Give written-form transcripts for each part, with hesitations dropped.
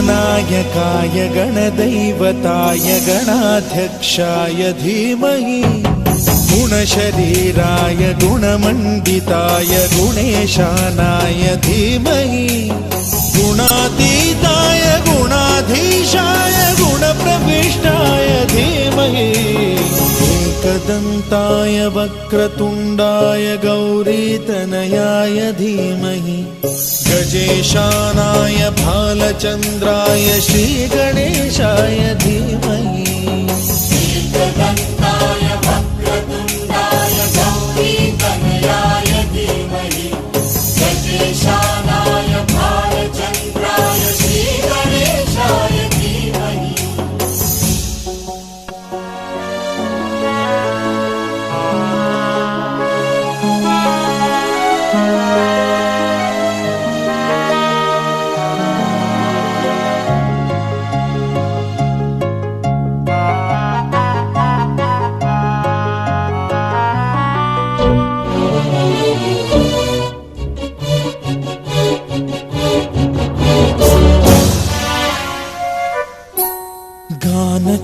गणनायकाय गणदैवताय गणाध्यक्षाय धीमहि गुणशरीराय गुणमण्डिताय गुणेशानाय धीमहि गुणातीताय गुणाधीशाय गुणप्रविष्टाय धीमहि एकदन्ताय वक्रतुण्डाय गौरीतनयाय धीमहि गजेशानाय भालचन्द्राय श्रीगणेशाय धीमहि एकदन्ताय वक्रतुण्डाय गौरीतनयाय धीमहि गजेशानाय भालचन्द्राय श्रीगणेशाय धीमहि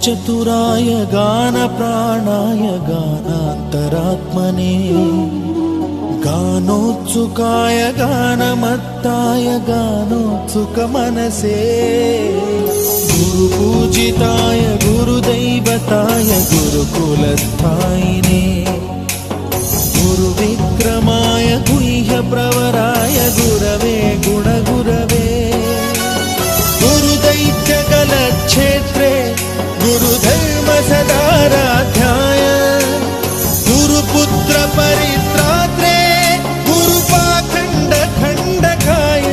चतुराय गानप्राणाय गानान्तरात्मने गानोत्सुकाय गानमत्ताय गानोत्सुकमनसे गुरुपूजिताय गुरुदैवताय गुरुकुलस्थायिने गुरुविक्रमाय गुह्यप्रवराय गुरवे गुणगुरवे गुरुदैत्यकलक्षेत्रे गुरुधर्म सदाराध्याय गुरुपुत्र परित्रात्रे गुरुपाखण्ड खण्डकाय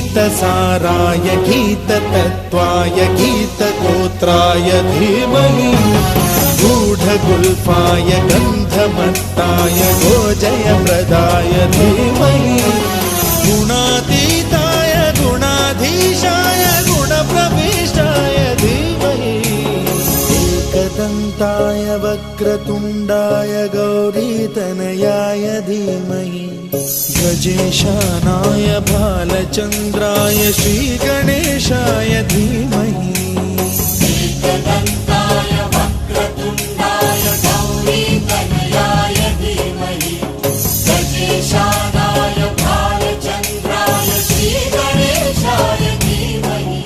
गीतसाराय गीततत्त्वाय गीतगोत्राय धीमहि गूढगुल्फाय गन्धमत्ताय गोजयप्रदाय धीमहि गुणातीताय गुणाधीशाय गुणप्रविष्टाय धीमहि एकदन्ताय वक्रतुण्डाय गौरीतनयाय धीमहि गजेशानाय भालचन्द्राय श्रीगणेशाय धीमहि एकदन्ताय वक्रतुण्डाय गौरीतनयाय धीमहि गजेशानाय भालचन्द्राय श्रीगणेशाय धीमहि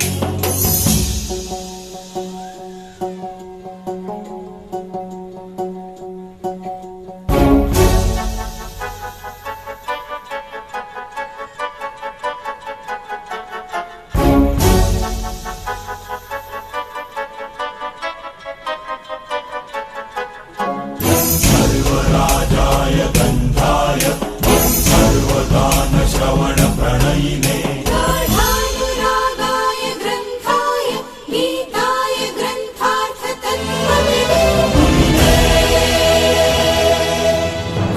सर्वराजाय गन्धाय सर्वगानश्रवणप्रणयिने गाढानुरागाय ग्रन्थाय गीताय ग्रन्थार्थतत्त्वविदे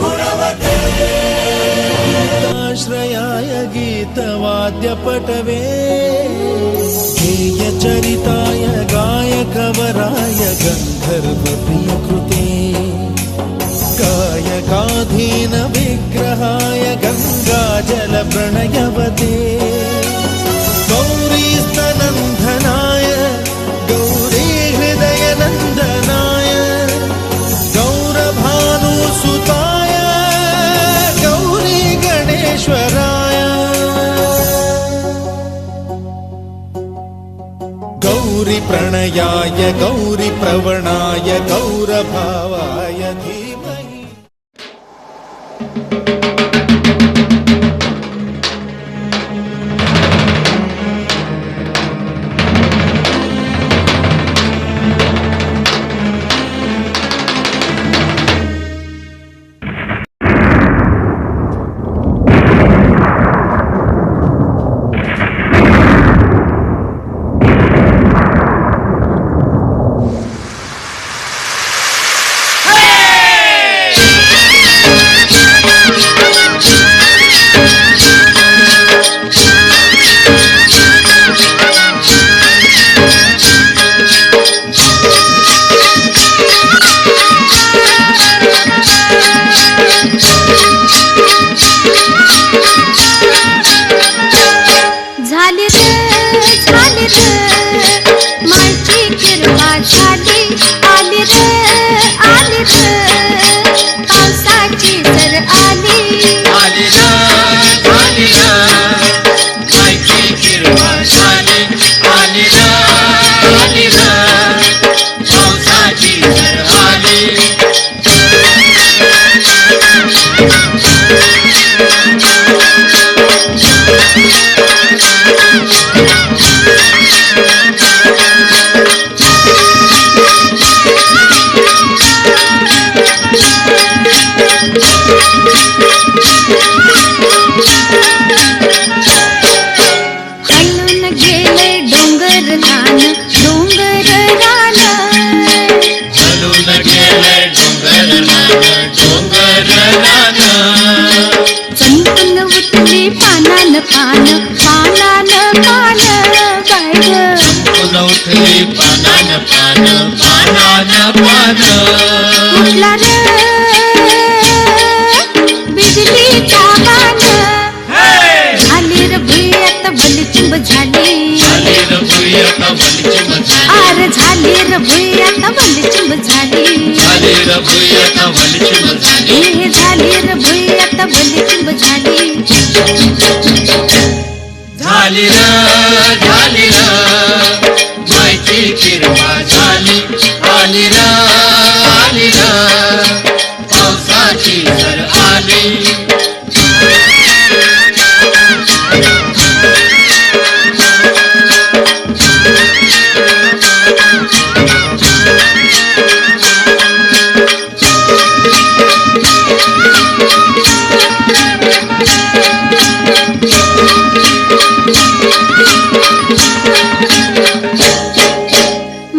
गुणवते गीताश्रयाय गीतवाद्यपटवे गेयचरिताय गायकवराय गन्धर्वप्रियकृते गायकाधीन विग्रहाय गङ्गाजलप्रणयवते गौरीस्तनन्दनाय गौरीहृदयनन्दनाय गौरभानुसुताय गौरीगणेश्वराय गौरीप्रणयाय गौरीप्रवणाय गौरभावाय धीमहि हलून गेले डोंगर रान डोंगर रान हलून गेले डोंगर रान चंपन उठली पानान पान पानान पान बाय पुन्हा उठली पानान पान उठला रे बिजलीचा बाण झाली रे भुय्यात बलिचिंब झाली झाली रे भुय्यात बलिचिंब झाली आर झाली रे भुय्यात बलिचिंब झाली झाली रे भुय्यात बलिचिंब झाली हे झाली रे भुय्यात बलिचिंब झाली झाली र मायची किरवा झाली आली र पावसाची सर आली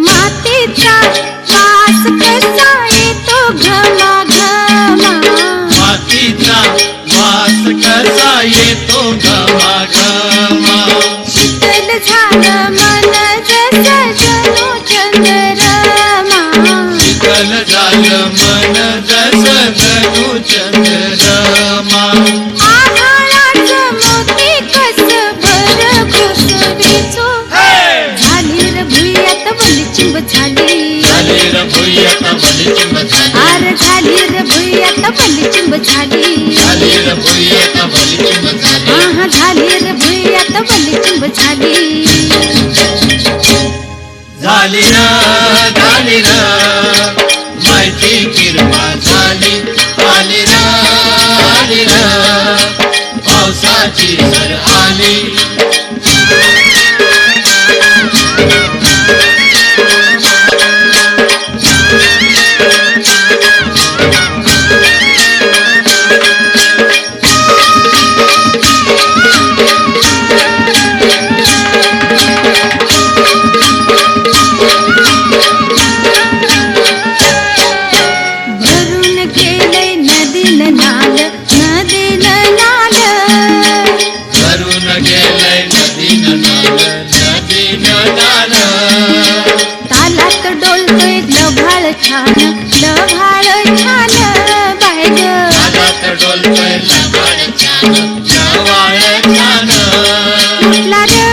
मातीचा वास कसा येतो घमाघमा मातीचा वास कसा येतो घमाघमा शीतल झालं मन जसं जणू चंद्रमा शीतल झालं मन जसं जणू चंद्रमा आभाळाचं मोती कसं भर घुसडीचो झाली रे भुय्यात बलिचिंब झाली झाली र भुय्यात बलिचिंब झाली आर झाली रे भुय्यात बलिचिंब झाली झाली र भुय्यात बलिचिंब झाली आहा झाली रे भुय्यात बलिचिंब झाली झाली र मायची किरवा झाली आली र पावसाची सर आली भरून गेले नदीन नाल नदीन नाल करून गेलंय नदीन नाल तालात डोलतोय लभाळ छान बाय ग आलात डोलतोय लबाड छान नवाळ छान उठला रे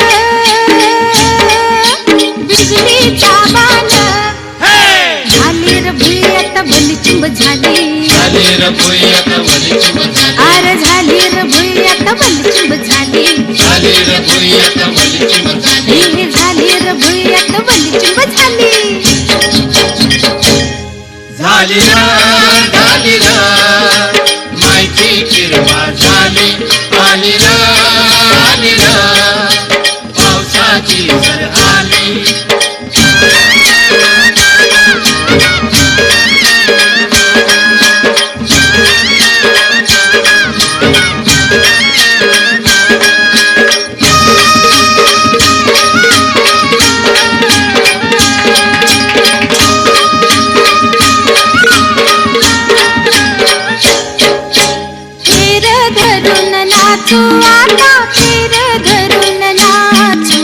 बिजलीचा बाण झाली रे भुय्यात बलिचिंब झाली झाली र भुय्यात बलिचिंब झाली आर झाली रे भुय्यात बलिचिंब झाली झाली र भुय्यात बलिचिंब झाली हे झाली रे भुय्यात बलिचिंब झाली झाली र मायची किरवा झाली आली र पावसाची सर आली फेर धरून नाचू आता फेर धरून नाचू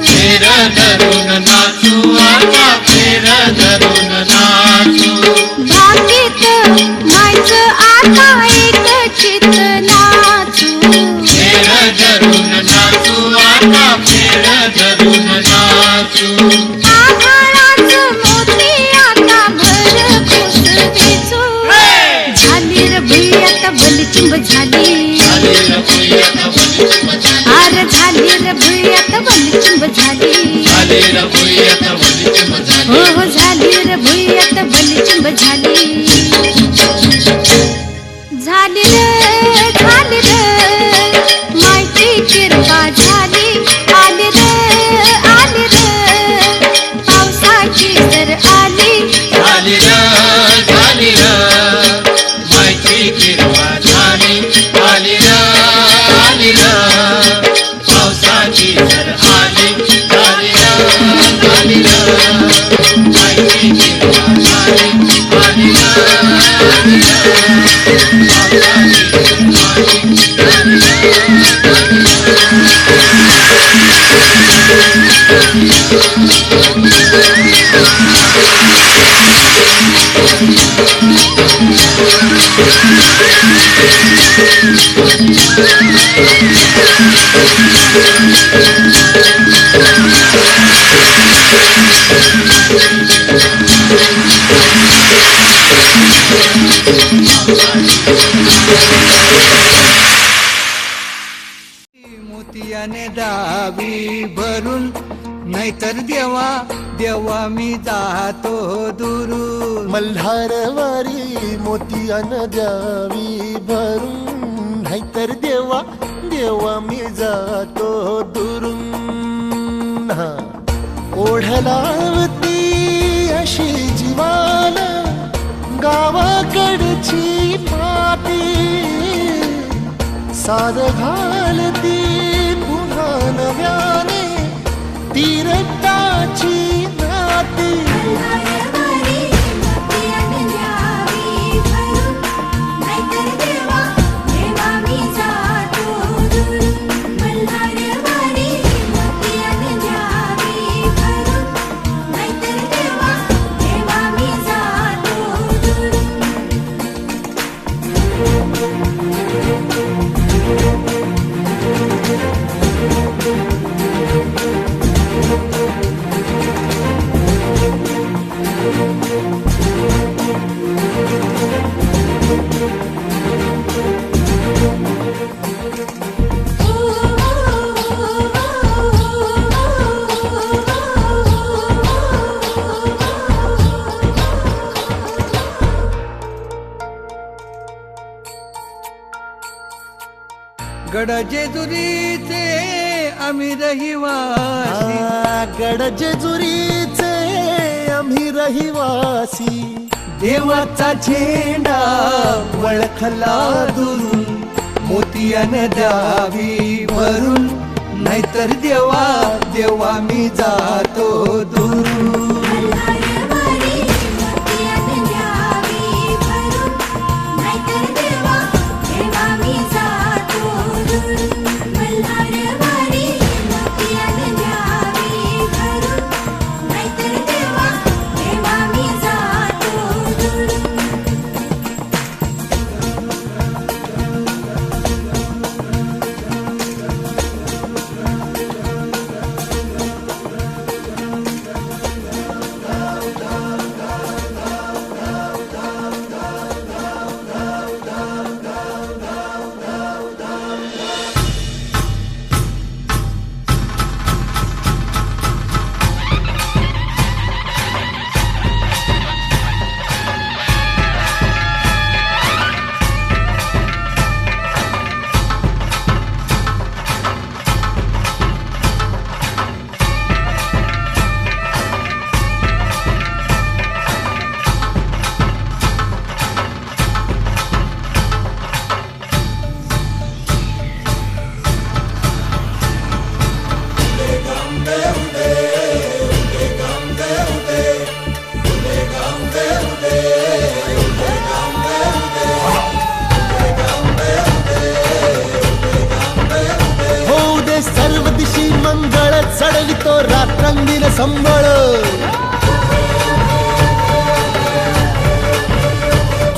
फेर धरून नाचू आता फेर धरून नाचू भाकीत मायचं आता एक चित नाचू फेर धरून नाचू आता फेर धरून नाचू आभाळाचं मोती आता भर घुसडीचो झाली रे भुय्यात बलिचिंब झाली झाली र भुय्यात बलिचिंब झाली आर झाली रे भुय्यात बलिचिंब झाली झाली र भुय्यात बलिचिंब झाली हो झाली रे भुय्यात बलिचिंब झाली झाली रे मायची किरवा झाली आली रे पावसाची सर आली झाली र मायची किरवा मोतियाने दावी भरून नाहीतर देवा देवा मी जातो दुरून. मल्हारवारी मोतियान द्यावी भरून नाहीतर देवा देवा मी जातो दुरून. ओढलावती अशी जीवान गावाकडची माती साद घालती पुन्हा नव्याने तीरटाची नाती. गड जेजुरीचे आम्ही रहिवासी. गड जेजुरीचे आम्ही रहिवासी. देवाचा झेंडा वळखला दुरून मोतियाने द्यावी भरून नाहीतर देवा देवा मी जातो दुरून. चढवितो रात्रंगीन संबळ.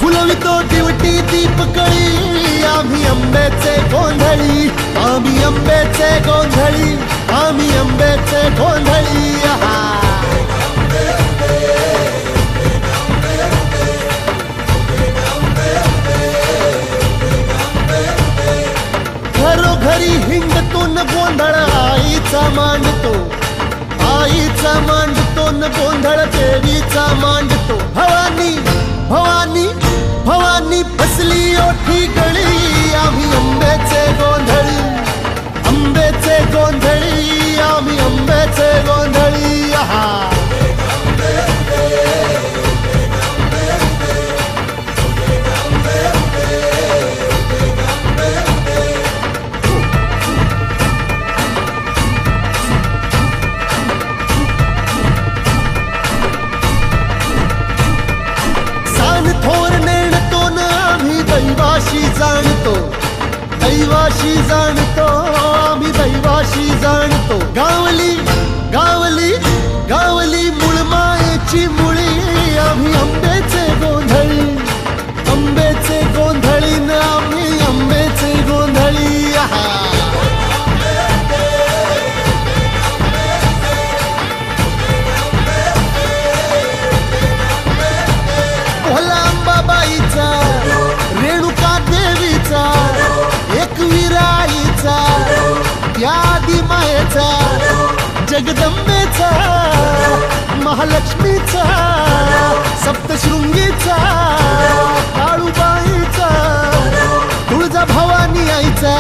फुलवितो दिवटी दीपकळी आम्ही आंब्याचे गोंधळी. आम्ही आंब्याचे गोंधळी. आम्ही आंब्याचे गोंधळी. घरोघरी हिंडतून गोंधळ आईचा मांडतो. आईचा मांडतो न गोंधळ देवीचा मांडतो. भवानी भवानी भवानी बसली ओठी गळी. आम्ही आंब्याचे गोंधळी. आंब्याचे गोंधळी. आम्ही आंब्याचे गोंधळी. थोर नेणतो न आम्ही दैवाशी जाणतो, दैवाशी जाणतो, आम्ही दैवाशी जाणतो. गावली गावली गावली मुळमायेची मुळी, आम्ही आंब्याचे गोंधळी, आंब्याचे गोंधळी न आम्ही आंब्याचे गोंधळी. आहा. भोला अंबाबाईचा, रेणुका देवीचा, एकविराईचा, त्या आदी मायेचा, जगदंबेचा, महालक्ष्मीचा, सप्तशृंगीचा, काळूबाईचा, तुळजा भवानी आईचा,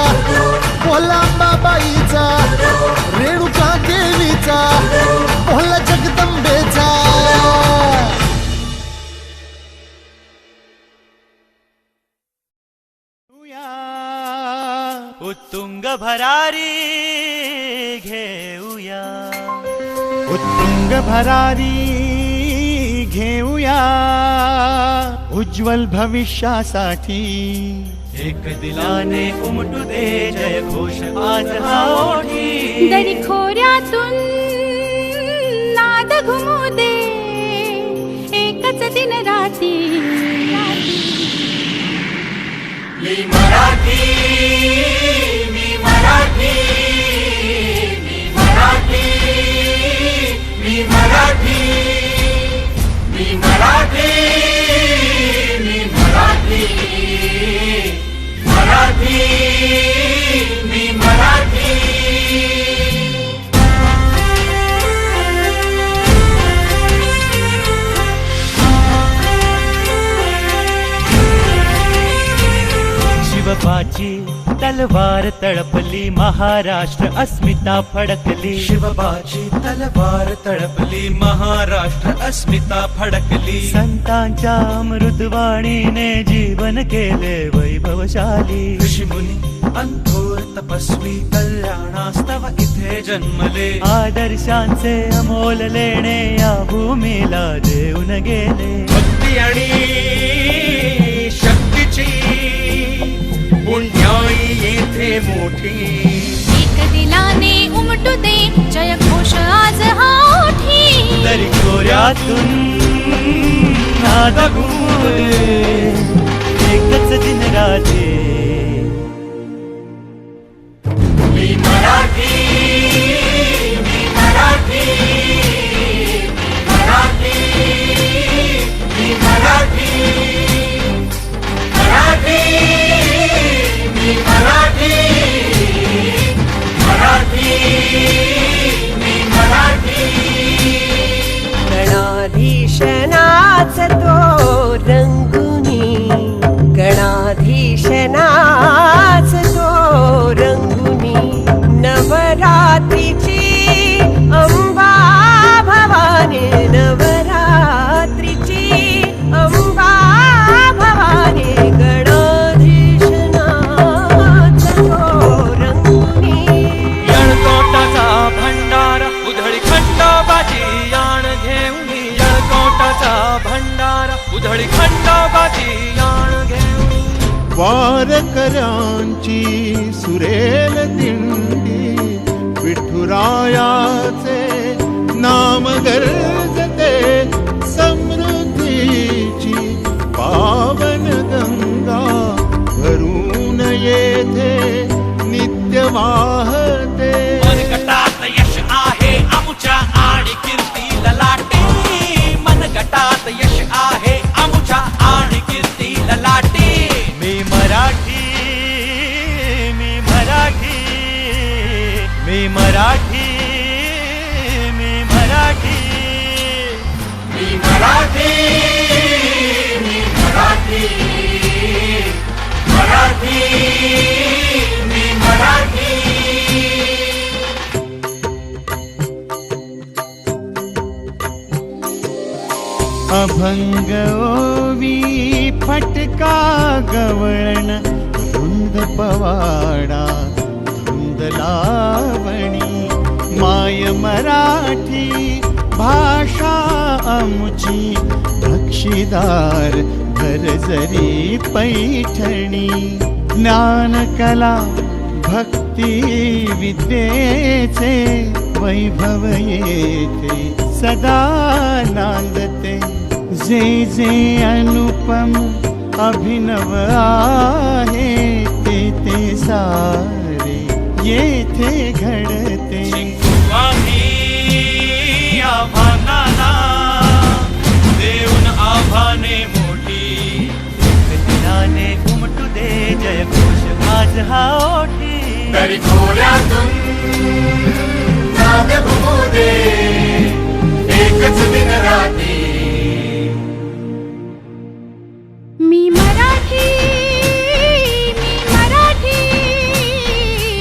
भोला अंबाबाईचा, रेणुका देवीचा, भोला जगदंबेचा. उत्तुंग भरारी घेऊया, उत्तुंग भरारी घेऊया, उज्ज्वल भविष्यासाठी. एक दिलाने उमटू दे जय घोष आज हा ओठी. दरी खोऱ्यातून नाद घुमू दे, एकच दिन राती. मी मराठी, मी मराठी, मी मराठी, मी मराठी, मी मराठी, मी मराठी, मराठी, मी मराठी. शिवबाची तलवार तळपली, महाराष्ट्र अस्मिता फडकली. शिवबाची तलवार तळपली, महाराष्ट्र अस्मिता फडकली. संतांच्या अमृतवाणीने जीवन केले वैभवशाली. ऋषीमुनी अंथोर तपस्वी कल्याणास्तव इथे जन्मले. आदर्शांचे अमोल लेणे या भूमीला देऊन गेले. भक्ती आणि शक्तीची पुण्याई येथे मोठी. एक दिलाने उमटू दे जय घोष आज हा ओठी. तरी खोऱ्यातून नाद घुमू दे, एकच दिन रात्री. मी मराठी, मी मराठी, मी मराठी, मी मराठी, मराठी, मी मराठी, मराठी, मी मराठी. गणाधीशनाच तो रंगुनी, गणाधीशनाच तो रंगुनी. नवरात्रीची अंबा भवानी, नवरात्रीची अंबा भवानी. गणाधीशनाच तो रंगुनी. यळकोटाचा भंडारा उधळी खंडोबाची याण घेऊन. यळकोटाचा भंडारा उधळी खंडोबाची याण घेऊन. वारकऱ्यांची सुरेल दिंडी, विठुरायाचे नाम गर्जते. समृद्धीची पावन गंगा भरून येथे नित्य वाहते. मनगटात यश आहे आमुच्या आणि कीर्ती ललाटे. मनगटात यश आहे आमुच्या आणि कीर्ती ललाटे. मी मराठी, मी मराठी, मी मराठी, मी मराठी. मी मराठी, मी मराठी, मराठी, मी मराठी. अभंग ओवी फटका गवळण, रुंद पवाडा धुंद लावणी. माय मराठी भाषा आमुची, बक्षीदार घर जरी पैठणी ज्ञान कला भक्ती विद्येचे वैभव येते सदा नांदते जे जे अनुपम अभिनव आहे ते सारे येथे घडते आम्ही आव्हानाला देऊन आव्हाने मोठी दिलाने उमटू दे जय घोष आज हा ओठी तरी खोऱ्यातून नाद घुमू दे एकच दिन रात्री मी मराठी मी मराठी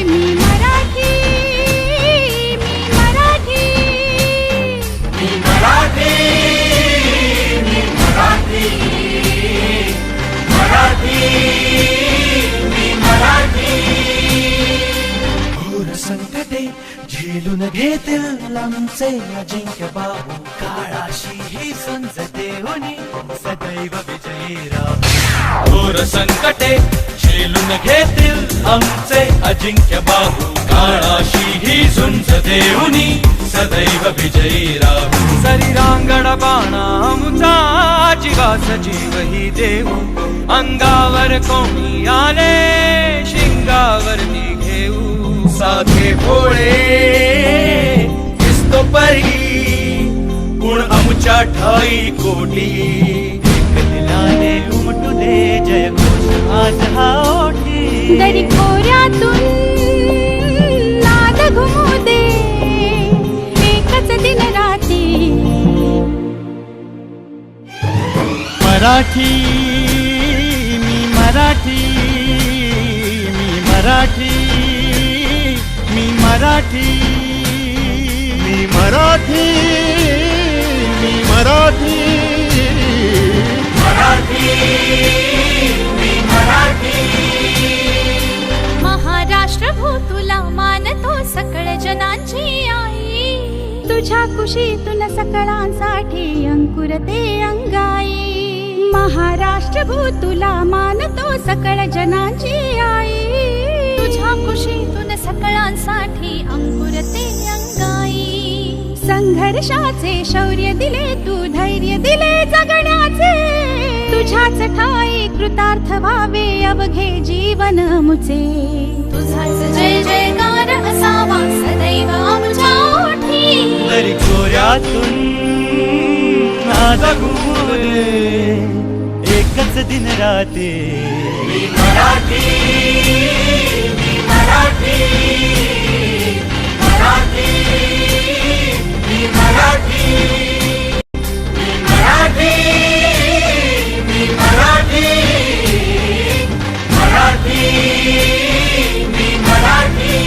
मी मराठी मी मराठी मी मराठी मी मराठी मराठी मी मराठी घोर संकटे झेलून घेतील आमचे अजिंक्य बाहू काळाशी ही सुंजते होनी सदैव विजयी राहू घोर संकटे झेलून घेतील आमचे अजिंक्य बाहू काळाशी ही झुंज देऊनी सदैव विजयी राहू शरीरांगण बाणा आमचा जीवास जीव ही देऊ अंगावर कोणी आले शिंगावर ती घेऊ साधे भोळे दिसतो परी गुण आमच्या ठाई कोटी दिलाने उमटू दे जय घोष आज हा ओठी दरी खोऱ्यातून नाद घुमू दे एकच दिन राती मराठी मी मराठी मी मराठी मी मराठी मी मराठी मी मराठी मराठी मी मराठी महाराष्ट्र भू तुला मानतो सकळ जनांची आई तुझ्या कुशीतून सकळांसाठी अंकुरते अंगाई महाराष्ट्र भू तुला मानतो सकळ जनांची आई तुझ्या कुशीतून सकळांसाठी अंकुरते अंगाई संघर्षाचे शौर्य दिले तू धैर्य दिले जगण्याचे तुझ्याच ठाई कृतार्थ व्हावे अवघे जीवन मुचे तुझाच जय जयकार असावा सदैव आमच्या ओठी तरी खोऱ्यातून नाद घुमू दे एकच दिन राते मी मराठी मी मराठी मराठी मी मराठी मी मराठी मी मराठी मराठी मी मराठी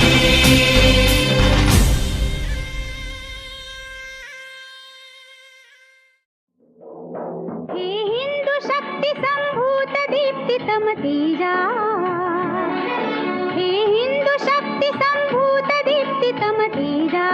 हे हिंदू शक्ती संभूत दीप्तितम तेजा हे हिंदू शक्ती संभूत दीप्तितम तेजा